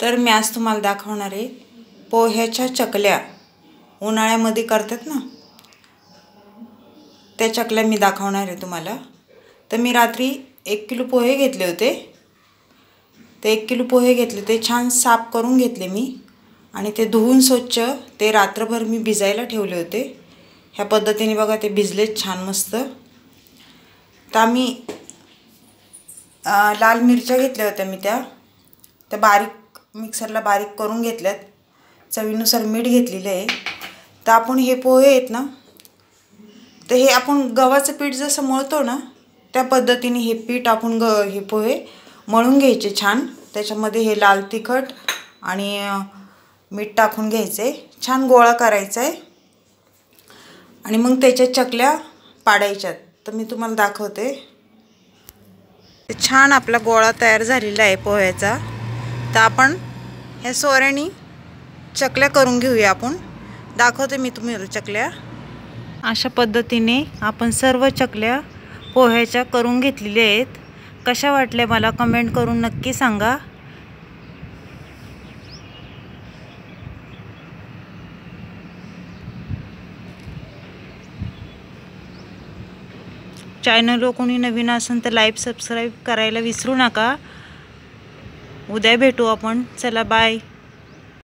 तर मी आज तुम्हाला दाखवणार आहे पोह्याच्या चकल्या। उन्हाळ्यामध्ये करतात ना, त्या चकल्या मी दाखवणार आहे तुम्हाला। तर मी रात्री 1 किलो पोहे घेतले होते। ते 1 किलो पोहे घेतले, ते छान साफ करून घेतले मी आणि ते धुवून स्वच्छ ते रात्रभर मी भिजायला ठेवले होते। ह्या पद्धतीने बघा ते भिजलेत छान मस्त। तर मी लाल मिरच्या घेतल्या होत्या, मी त्या बारीक मिक्सरला बारीक करून घेतल्यात। चवीनुसार मीठ घेतलेले आहे। तर आपण हे पोहे आहेत ना, तर हे आपण गव्हाचं पीठ जसं मळतो ना, त्या पद्धतीने हे पीठ आपण हे पोहे मळून घ्यायचे छान। त्याच्यामध्ये हे लाल तिखट आणि मीठ टाकून घ्यायचे, छान गोळा करायचा आहे आणि मग त्याच्या चकल्या पाडायच्यात। तर मी तुम्हाला दाखवते। छान आपला गोळा तयार झालेला आहे पोह्याचा। तर आपण ह्या सोऱ्याने चकल्या करून घेऊया। आपण दाखवते मी तुम्हाला चकल्या। अशा पद्धतीने आपण सर्व चकल्या पोह्याच्या करून घेतलेल्या आहेत। कशा वाटल्या मला कमेंट करून नक्की सांगा। चॅनलवर कोणी नवीन असेल तर लाईक सबस्क्राईब करायला विसरू नका। उद्या भेटू आपण, चला बाय।